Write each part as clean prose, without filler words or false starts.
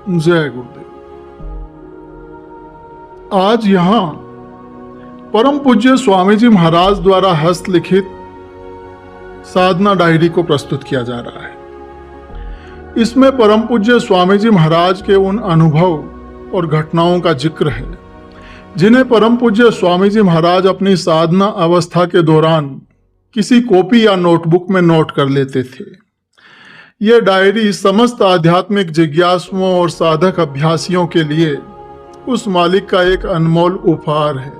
जय गुरुदेव। आज यहाँ परम पूज्य स्वामी जी महाराज द्वारा हस्तलिखित साधना डायरी को प्रस्तुत किया जा रहा है। इसमें परम पूज्य स्वामी जी महाराज के उन अनुभव और घटनाओं का जिक्र है जिन्हें परम पूज्य स्वामी जी महाराज अपनी साधना अवस्था के दौरान किसी कॉपी या नोटबुक में नोट कर लेते थे। यह डायरी समस्त आध्यात्मिक जिज्ञासुओं और साधक अभ्यासियों के लिए उस मालिक का एक अनमोल उपहार है।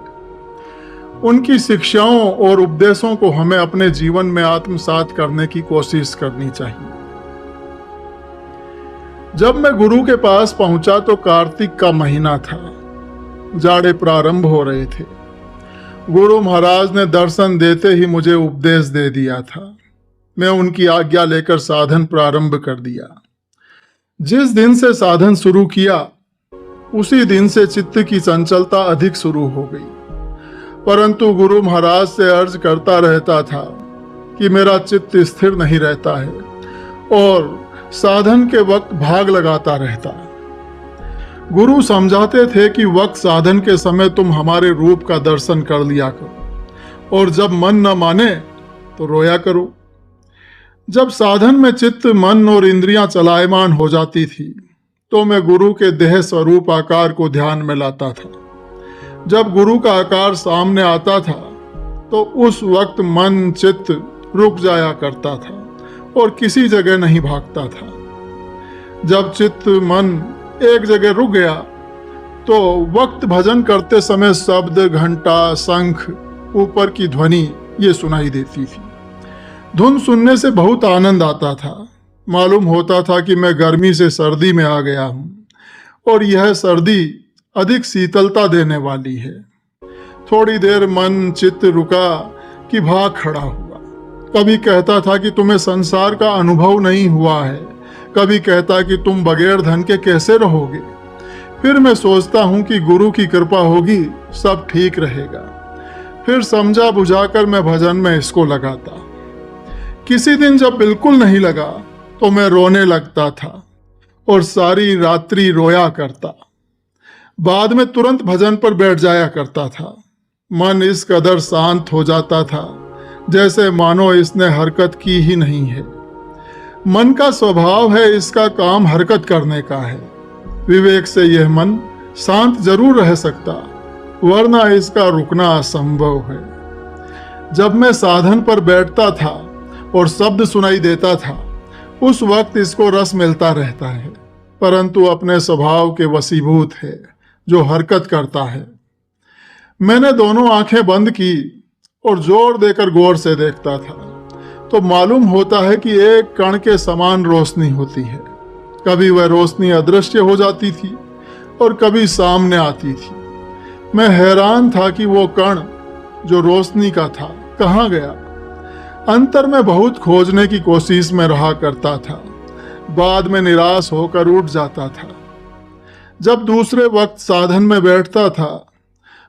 उनकी शिक्षाओं और उपदेशों को हमें अपने जीवन में आत्मसात करने की कोशिश करनी चाहिए। जब मैं गुरु के पास पहुंचा तो कार्तिक का महीना था। जाड़े प्रारंभ हो रहे थे। गुरु महाराज ने दर्शन देते ही मुझे उपदेश दे दिया था। मैं उनकी आज्ञा लेकर साधन प्रारंभ कर दिया। जिस दिन से साधन शुरू किया उसी दिन से चित्त की चंचलता अधिक शुरू हो गई, परंतु गुरु महाराज से अर्ज करता रहता था कि मेरा चित्त स्थिर नहीं रहता है और साधन के वक्त भाग लगाता रहता। गुरु समझाते थे कि वक्त साधन के समय तुम हमारे रूप का दर्शन कर लिया करो और जब मन न माने तो रोया करो। जब साधन में चित्त, मन और इंद्रियां चलायमान हो जाती थी तो मैं गुरु के देह स्वरूप आकार को ध्यान में लाता था। जब गुरु का आकार सामने आता था तो उस वक्त मन, चित्त रुक जाया करता था और किसी जगह नहीं भागता था। जब चित्त, मन एक जगह रुक गया तो वक्त भजन करते समय शब्द, घंटा, शंख, ऊपर की ध्वनि ये सुनाई देती थी। धुन सुनने से बहुत आनंद आता था। मालूम होता था कि मैं गर्मी से सर्दी में आ गया हूँ और यह सर्दी अधिक शीतलता देने वाली है। थोड़ी देर मन, चित्त रुका कि भाग खड़ा हुआ। कभी कहता था कि तुम्हें संसार का अनुभव नहीं हुआ है, कभी कहता कि तुम बगैर धन के कैसे रहोगे। फिर मैं सोचता हूँ कि गुरु की कृपा होगी, सब ठीक रहेगा। फिर समझा बुझाकर मैं भजन में इसको लगाता। किसी दिन जब बिल्कुल नहीं लगा तो मैं रोने लगता था और सारी रात्रि रोया करता। बाद में तुरंत भजन पर बैठ जाया करता था। मन इस कदर शांत हो जाता था जैसे मानो इसने हरकत की ही नहीं है। मन का स्वभाव है, इसका काम हरकत करने का है। विवेक से यह मन शांत जरूर रह सकता, वरना इसका रुकना असंभव है। जब मैं साधन पर बैठता था और शब्द सुनाई देता था उस वक्त इसको रस मिलता रहता है, परंतु अपने स्वभाव के वशीभूत है जो हरकत करता है। मैंने दोनों आंखें बंद की और जोर देकर गौर से देखता था तो मालूम होता है कि एक कण के समान रोशनी होती है। कभी वह रोशनी अदृश्य हो जाती थी और कभी सामने आती थी। मैं हैरान था कि वो कण जो रोशनी का था कहाँ गया। अंतर में बहुत खोजने की कोशिश में रहा करता था। बाद में निराश होकर उठ जाता था। जब दूसरे वक्त साधन में बैठता था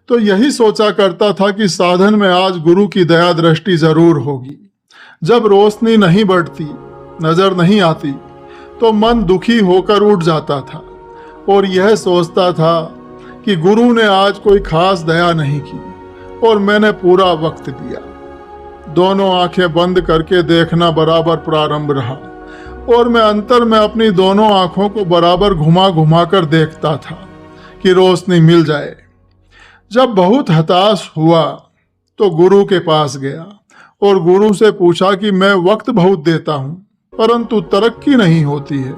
तो यही सोचा करता था कि साधन में आज गुरु की दया दृष्टि जरूर होगी। जब रोशनी नहीं बढ़ती, नजर नहीं आती तो मन दुखी होकर उठ जाता था और यह सोचता था कि गुरु ने आज कोई खास दया नहीं की और मैंने पूरा वक्त दिया। दोनों आंखें बंद करके देखना बराबर प्रारंभ रहा और मैं अंतर में अपनी दोनों आंखों को बराबर घुमा घुमा कर देखता था कि रोशनी मिल जाए। जब बहुत हताश हुआ तो गुरु के पास गया और गुरु से पूछा कि मैं वक्त बहुत देता हूँ परंतु तरक्की नहीं होती है।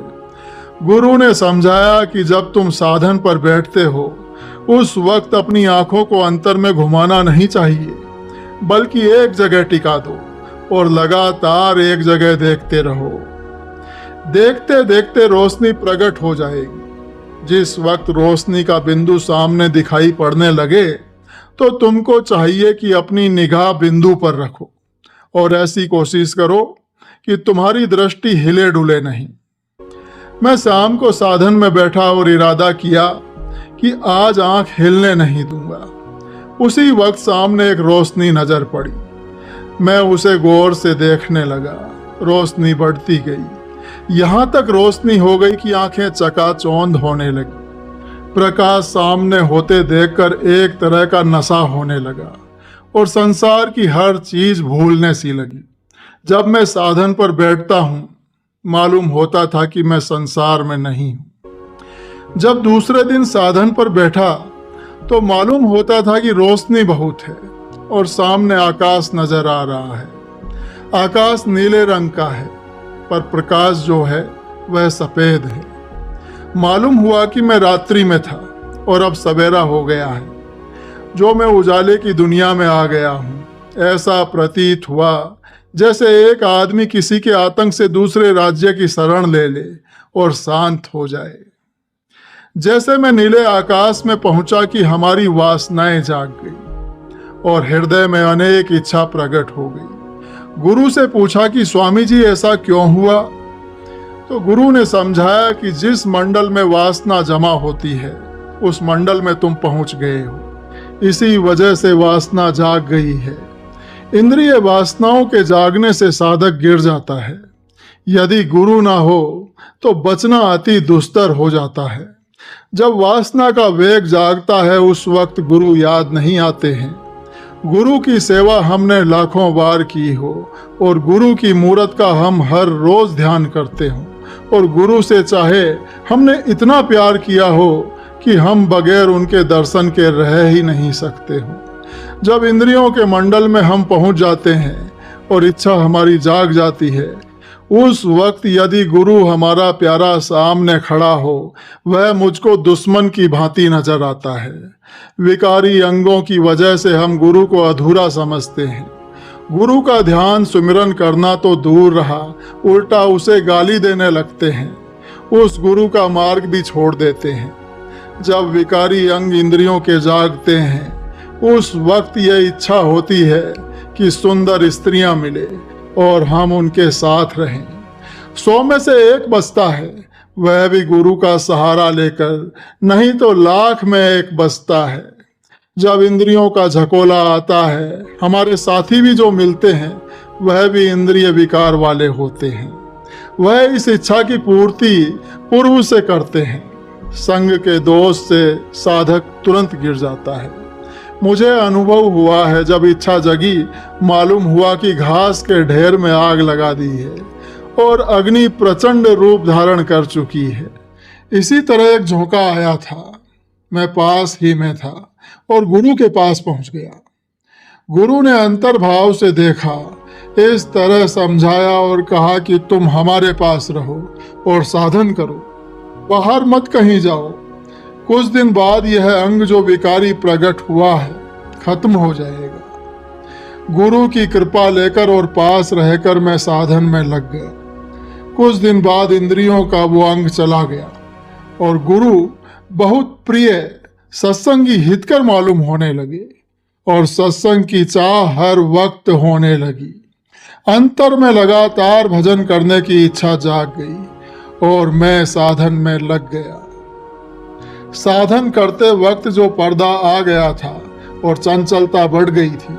गुरु ने समझाया कि जब तुम साधन पर बैठते हो उस वक्त अपनी आंखों को अंतर में घुमाना नहीं चाहिए, बल्कि एक जगह टिका दो और लगातार एक जगह देखते रहो। देखते देखते रोशनी प्रकट हो जाएगी। जिस वक्त रोशनी का बिंदु सामने दिखाई पड़ने लगे तो तुमको चाहिए कि अपनी निगाह बिंदु पर रखो और ऐसी कोशिश करो कि तुम्हारी दृष्टि हिले डुले नहीं। मैं शाम को साधन में बैठा और इरादा किया कि आज आंख हिलने नहीं दूंगा। उसी वक्त सामने एक रोशनी नजर पड़ी। मैं उसे गौर से देखने लगा। रोशनी बढ़ती गई। यहाँ तक रोशनी हो गई कि आंखें चकाचौंध होने लगी। प्रकाश सामने होते देखकर एक तरह का नशा होने लगा और संसार की हर चीज भूलने सी लगी। जब मैं साधन पर बैठता हूँ, मालूम होता था कि मैं संसार में नहीं हूँ। जब दूसरे दिन साधन पर बैठा तो मालूम होता था कि रोशनी बहुत है और सामने आकाश नजर आ रहा है। आकाश नीले रंग का है, पर प्रकाश जो है वह सफेद है। मालूम हुआ कि मैं रात्रि में था और अब सवेरा हो गया है, जो मैं उजाले की दुनिया में आ गया हूँ। ऐसा प्रतीत हुआ जैसे एक आदमी किसी के आतंक से दूसरे राज्य की शरण ले ले और शांत हो जाए। जैसे मैं नीले आकाश में पहुंचा कि हमारी वासनाएं जाग गई और हृदय में अनेक इच्छा प्रकट हो गई। गुरु से पूछा कि स्वामी जी ऐसा क्यों हुआ? तो गुरु ने समझाया कि जिस मंडल में वासना जमा होती है उस मंडल में तुम पहुंच गए हो, इसी वजह से वासना जाग गई है। इंद्रिय वासनाओं के जागने से साधक गिर जाता है। यदि गुरु ना हो तो बचना अति दुस्तर हो जाता है। जब वासना का वेग जागता है उस वक्त गुरु याद नहीं आते हैं। गुरु की सेवा हमने लाखों बार की हो और गुरु की मूरत का हम हर रोज ध्यान करते हो और गुरु से चाहे हमने इतना प्यार किया हो कि हम बगैर उनके दर्शन के रह ही नहीं सकते हो। जब इंद्रियों के मंडल में हम पहुंच जाते हैं और इच्छा हमारी जाग जाती है, उस वक्त यदि गुरु हमारा प्यारा सामने खड़ा हो, वह मुझको दुश्मन की भांति नजर आता है। विकारी अंगों की वजह से हम गुरु को अधूरा समझते हैं। गुरु का ध्यान सुमिरन करना तो दूर रहा, उल्टा उसे गाली देने लगते हैं। उस गुरु का मार्ग भी छोड़ देते हैं। जब विकारी अंग इंद्रियों के जागते हैं, उस वक्त यह इच्छा होती है कि सुंदर स्त्रियां मिले और हम उनके साथ रहें। 100 में से एक बचता है, वह भी गुरु का सहारा लेकर, नहीं तो लाख में एक बचता है। जब इंद्रियों का झकोला आता है, हमारे साथी भी जो मिलते हैं वह भी इंद्रिय विकार वाले होते हैं। वह इस इच्छा की पूर्ति पूर्व से करते हैं। संग के दोष से साधक तुरंत गिर जाता है। मुझे अनुभव हुआ है, जब इच्छा जगी मालूम हुआ कि घास के ढेर में आग लगा दी है और अग्नि प्रचंड रूप धारण कर चुकी है। इसी तरह एक झोंका आया था, मैं पास ही में था और गुरु के पास पहुंच गया। गुरु ने अंतर्भाव से देखा, इस तरह समझाया और कहा कि तुम हमारे पास रहो और साधन करो, बाहर मत कहीं जाओ। कुछ दिन बाद यह अंग जो विकारी प्रकट हुआ है खत्म हो जाएगा। गुरु की कृपा लेकर और पास रहकर मैं साधन में लग गया। कुछ दिन बाद इंद्रियों का वो अंग चला गया और गुरु बहुत प्रिय सत्संगी हितकर मालूम होने लगे और सत्संग की चाह हर वक्त होने लगी। अंतर में लगातार भजन करने की इच्छा जाग गई और मैं साधन में लग गया। साधन करते वक्त जो पर्दा आ गया था और चंचलता बढ़ गई थी,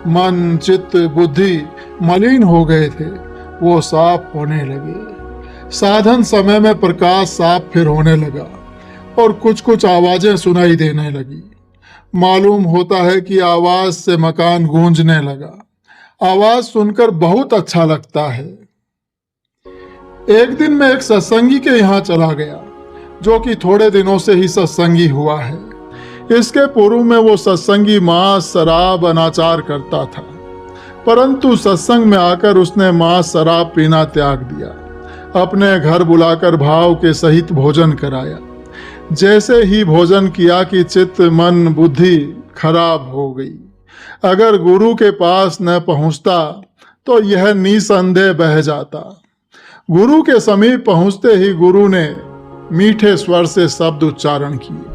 मन चित्त बुद्धि मलिन हो गए थे, वो साफ होने लगे। साधन समय में प्रकाश साफ फिर होने लगा और कुछ कुछ आवाजें सुनाई देने लगी। मालूम होता है कि आवाज से मकान गूंजने लगा। आवाज सुनकर बहुत अच्छा लगता है। एक दिन मैं एक सत्संगी के यहाँ चला गया, जो कि थोड़े दिनों से ही सत्संगी हुआ है। इसके पूर्व में वो सत्संगी मांस शराब अनाचार करता था, परंतु सत्संग में आकर उसने मांस शराब पीना त्याग दिया। अपने घर बुलाकर भाव के सहित भोजन कराया। जैसे ही भोजन किया कि चित्त मन बुद्धि खराब हो गई। अगर गुरु के पास न पहुंचता तो यह निसंदेह बह जाता। गुरु के समीप पहुंचते ही गुरु ने मीठे स्वर से शब्द उच्चारण किए।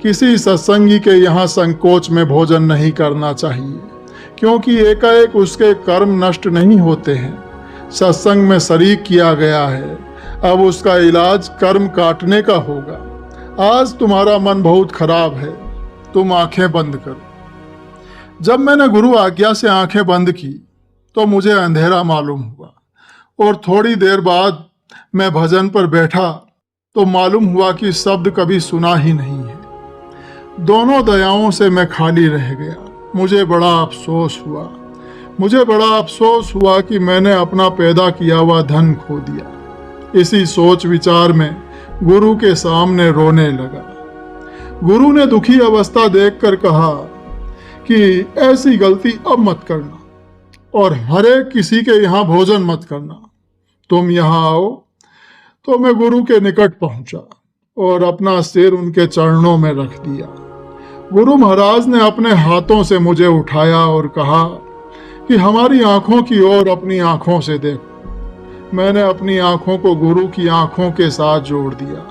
किसी सत्संगी के यहाँ संकोच में भोजन नहीं करना चाहिए, क्योंकि एकाएक उसके कर्म नष्ट नहीं होते हैं। सत्संग में शरीक किया गया है, अब उसका इलाज कर्म काटने का होगा। आज तुम्हारा मन बहुत खराब है, तुम आंखें बंद करो। जब मैंने गुरु आज्ञा से आंखें बंद की तो मुझे अंधेरा मालूम हुआ और थोड़ी देर बाद मैं भजन पर बैठा तो मालूम हुआ कि शब्द कभी सुना ही नहीं है। दोनों दयाओं से मैं खाली रह गया। मुझे बड़ा अफसोस हुआ कि मैंने अपना पैदा किया हुआ धन खो दिया। इसी सोच विचार में गुरु के सामने रोने लगा। गुरु ने दुखी अवस्था देखकर कहा कि ऐसी गलती अब मत करना और हर एक किसी के यहाँ भोजन मत करना। तुम यहाँ आओ। तो मैं गुरु के निकट पहुंचा और अपना सिर उनके चरणों में रख दिया। गुरु महाराज ने अपने हाथों से मुझे उठाया और कहा कि हमारी आंखों की ओर अपनी आंखों से देखो। मैंने अपनी आंखों को गुरु की आंखों के साथ जोड़ दिया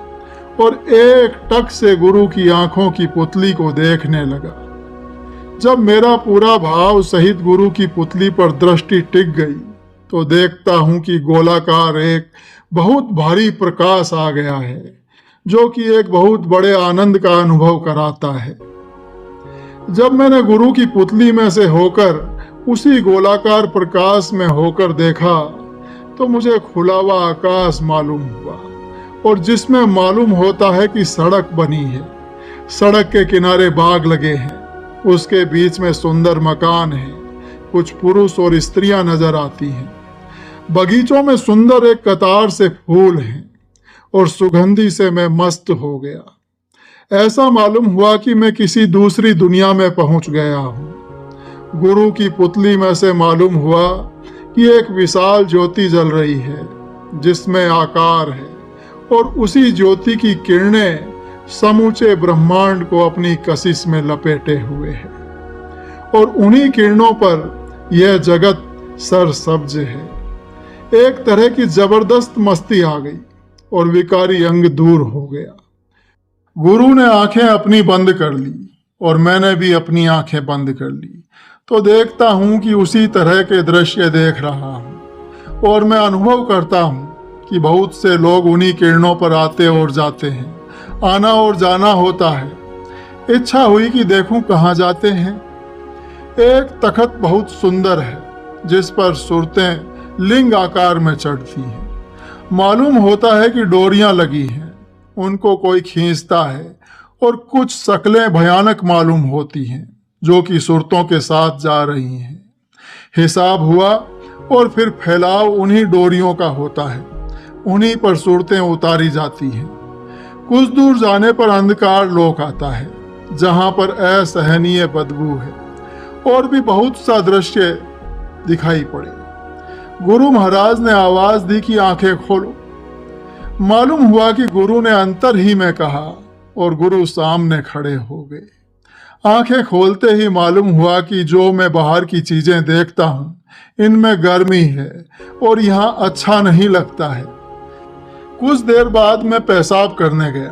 और एक टक से गुरु की आंखों की पुतली को देखने लगा। जब मेरा पूरा भाव सहित गुरु की पुतली पर दृष्टि टिक गई तो देखता हूं कि गोलाकार एक बहुत भारी प्रकाश आ गया है, जो कि एक बहुत बड़े आनंद का अनुभव कराता है। जब मैंने गुरु की पुतली में से होकर उसी गोलाकार प्रकाश में होकर देखा तो मुझे खुला हुआ आकाश मालूम हुआ और जिसमें मालूम होता है कि सड़क बनी है। सड़क के किनारे बाग लगे हैं, उसके बीच में सुंदर मकान है, कुछ पुरुष और स्त्रियां नजर आती हैं। बगीचों में सुंदर एक कतार से फूल हैं और सुगंधी से मैं मस्त हो गया। ऐसा मालूम हुआ कि मैं किसी दूसरी दुनिया में पहुंच गया हूं। गुरु की पुतली में से मालूम हुआ कि एक विशाल ज्योति जल रही है जिसमें आकार है और उसी ज्योति की किरणें समूचे ब्रह्मांड को अपनी कशिश में लपेटे हुए है और उन्हीं किरणों पर यह जगत सरसब्ज है। एक तरह की जबरदस्त मस्ती आ गई और विकारी अंग दूर हो गया। गुरु ने आंखें अपनी बंद कर ली और मैंने भी अपनी आंखें बंद कर ली तो देखता हूं कि उसी तरह के दृश्य देख रहा हूं और मैं अनुभव करता हूं कि बहुत से लोग उन्हीं किरणों पर आते और जाते हैं। आना और जाना होता है। इच्छा हुई कि देखूं कहाँ जाते हैं। एक तख्त बहुत सुंदर है जिस पर सूरतें लिंग आकार में चढ़ती हैं। मालूम होता है कि डोरियां लगी हैं, उनको कोई खींचता है और कुछ शक्लें भयानक मालूम होती हैं जो कि सूरतों के साथ जा रही हैं। हिसाब हुआ और फिर फैलाव उन्हीं डोरियों का होता है, उन्हीं पर सूरतें उतारी जाती हैं। कुछ दूर जाने पर अंधकार लोक आता है जहां पर असहनीय बदबू है और भी बहुत सा दृश्य दिखाई पड़े। गुरु महाराज ने आवाज दी कि आंखें खोलो। मालूम हुआ कि गुरु ने अंतर ही में कहा और गुरु सामने खड़े हो गए। आंखें खोलते ही मालूम हुआ कि जो मैं बाहर की चीजें देखता हूं इनमें गर्मी है और यहाँ अच्छा नहीं लगता है। कुछ देर बाद मैं पेशाब करने गया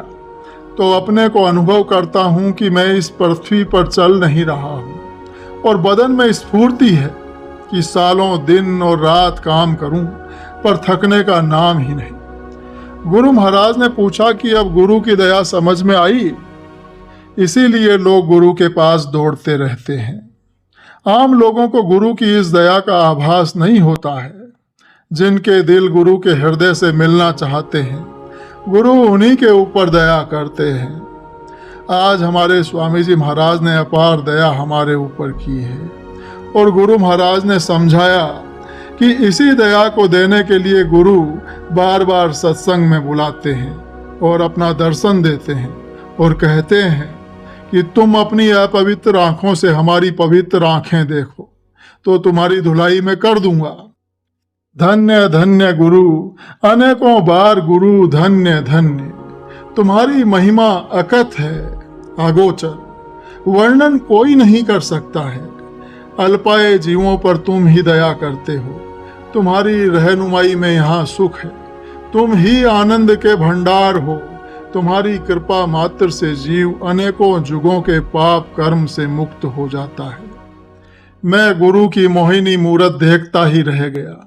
तो अपने को अनुभव करता हूं कि मैं इस पृथ्वी पर चल नहीं रहा हूं और बदन में स्फूर्ति है कि सालों दिन और रात काम करूं पर थकने का नाम ही नहीं। गुरु महाराज ने पूछा कि अब गुरु की दया समझ में आई। इसीलिए लोग गुरु के पास दौड़ते रहते हैं। आम लोगों को गुरु की इस दया का आभास नहीं होता है। जिनके दिल गुरु के हृदय से मिलना चाहते हैं गुरु उन्हीं के ऊपर दया करते हैं। आज हमारे स्वामी जी महाराज ने अपार दया हमारे ऊपर की है और गुरु महाराज ने समझाया कि इसी दया को देने के लिए गुरु बार बार सत्संग में बुलाते हैं और अपना दर्शन देते हैं और कहते हैं कि तुम अपनी अपवित्र आंखों से हमारी पवित्र आंखें देखो तो तुम्हारी धुलाई में कर दूंगा। धन्य धन्य गुरु, अनेकों बार गुरु धन्य धन्य। तुम्हारी महिमा अकथ है, अगोचर, वर्णन कोई नहीं कर सकता है। अल्पाए जीवों पर तुम ही दया करते हो। तुम्हारी रहनुमाई में यहाँ सुख है। तुम ही आनंद के भंडार हो। तुम्हारी कृपा मात्र से जीव अनेकों जुगों के पाप कर्म से मुक्त हो जाता है। मैं गुरु की मोहिनी मूरत देखता ही रह गया।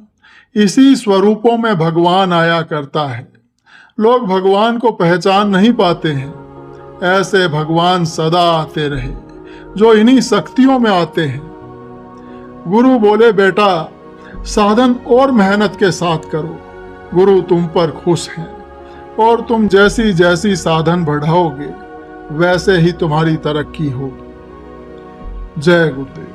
इसी स्वरूपों में भगवान आया करता है। लोग भगवान को पहचान नहीं पाते हैं। ऐसे भगवान सदा आते रहे जो इन्हीं शक्तियों में आते हैं। गुरु बोले, बेटा साधन और मेहनत के साथ करो, गुरु तुम पर खुश हैं और तुम जैसी जैसी साधन बढ़ाओगे वैसे ही तुम्हारी तरक्की होगी। जय गुरुदेव।